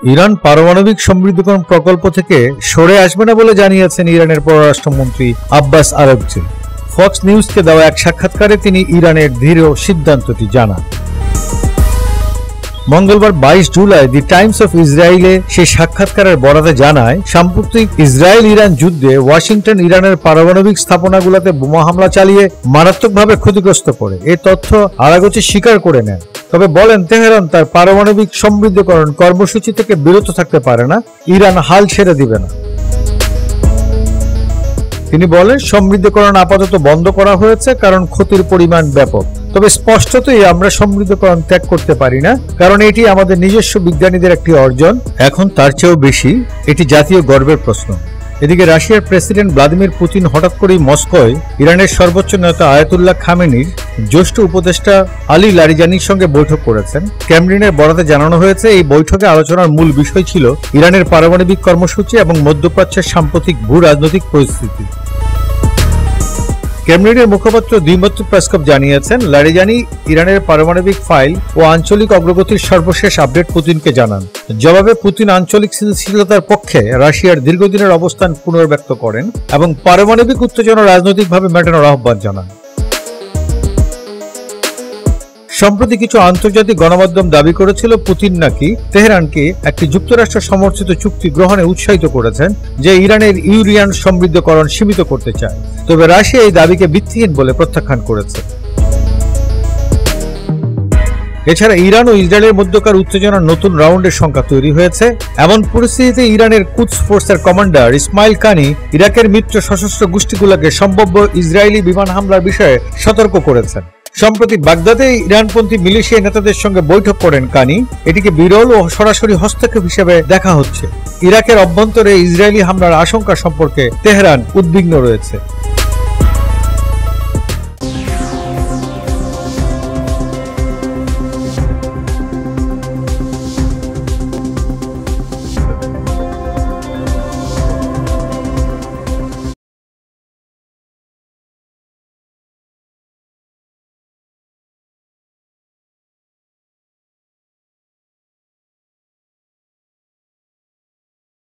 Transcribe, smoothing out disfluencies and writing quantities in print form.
Iran পারমাণবিক সমৃদ্ধকরণ প্রকল্প থেকে সরে আসবে না বলে জানিয়েছেন ইরানের পররাষ্ট্রমন্ত্রী আব্বাস আরাগচি। ফক্স নিউজকে দেওয়া এক সাক্ষাৎকারে তিনি ইরানের দৃঢ় সিদ্ধান্তটি জানান। মঙ্গলবার 22 জুলাই দি টাইমস অফ ইসরায়েলে সেই সাক্ষাৎকারের বরাতে জানায়, সাম্প্রতিক ইসরায়েল ইরান যুদ্ধে ওয়াশিংটন ইরানের পারমাণবিক স্থাপনাগুলোতে বোমা হামলা চালিয়ে মারাত্মকভাবে ক্ষতিগ্রস্ত করে। এই তথ্য আরাগচি স্বীকার করে নেন, তবে বলেন তেহরান তার পারমাণবিক সমৃদ্ধকরণ কর্মসূচি থেকে বিরত থাকতে পারে না, ইরান হাল ছেড়ে দিবে না। তিনি বলেন, সমৃদ্ধকরণ আপাতত বন্ধ করা হয়েছে কারণ ক্ষতির পরিমাণ ব্যাপক, তবে স্পষ্টতই আমরা সমৃদ্ধকরণ ত্যাগ করতে পারি না, কারণ এটি আমাদের নিজস্ব বিজ্ঞানীদের একটি অর্জন, এখন তার চেয়েও বেশি, এটি জাতীয় গর্বের প্রশ্ন। এদিকে রাশিয়ার প্রেসিডেন্ট ভ্লাদিমির পুতিন হঠাৎ করেই মস্কোয় ইরানের সর্বোচ্চ নেতা আয়াতুল্লাহ খামেনির জ্যেষ্ঠ উপদেষ্টা আলী লারিজানির সঙ্গে বৈঠক করেছেন। ক্রেমলিনের বরাতে জানানো হয়েছে, এই বৈঠকে আলোচনার মূল বিষয় ছিল ইরানের পারমাণবিক কর্মসূচি এবং মধ্যপ্রাচ্যের সাম্প্রতিক ভূ রাজনৈতিক পরিস্থিতি। ক্রেমলিনের মুখপাত্র দিমিত্রি পেসকভ জানিয়েছেন, লারিজানি ইরানের পারমাণবিক ফাইল ও আঞ্চলিক অগ্রগতির সর্বশেষ আপডেট পুতিনকে জানান। জবাবে পুতিন আঞ্চলিক স্থিতিশীলতার পক্ষে রাশিয়ার দীর্ঘদিনের অবস্থান পুনর্ব্যক্ত করেন এবং পারমাণবিক উত্তেজনা রাজনৈতিকভাবে মেটানোর আহ্বান জানান। সম্প্রতি কিছু আন্তর্জাতিক গণমাধ্যম দাবি করেছিল, পুতিন নাকি তেহরানকে একটি যুক্তরাষ্ট্র সমর্থিত চুক্তি গ্রহণে উৎসাহিত করেছেন যে ইরানের ইউরেনিয়াম সমৃদ্ধকরণ সীমিত করতে চায়, তবে রাশিয়া এই দাবিকে ভিত্তিহীন বলে প্রত্যাখ্যান করেছে। এছাড়া ইরান ও ইসরায়েলের মধ্যকার উত্তেজনার নতুন রাউন্ডের সংখ্যা তৈরি হয়েছে। এমন পরিস্থিতিতে ইরানের কুদস ফোর্সের কমান্ডার ইসমাইল কানি ইরাকের মিত্র সশস্ত্র গোষ্ঠীগুলোকে সম্ভাব্য ইসরায়েলি বিমান হামলার বিষয়ে সতর্ক করেছেন। সম্প্রতি বাগদাদে ইরানপন্থী মিলিশিয়া নেতাদের সঙ্গে বৈঠক করেন কানি। এটিকে বিরল ও সরাসরি হস্তক্ষেপ হিসেবে দেখা হচ্ছে। ইরাকের অভ্যন্তরে ইসরায়েলি হামলার আশঙ্কা সম্পর্কে তেহরান উদ্বিগ্ন রয়েছে।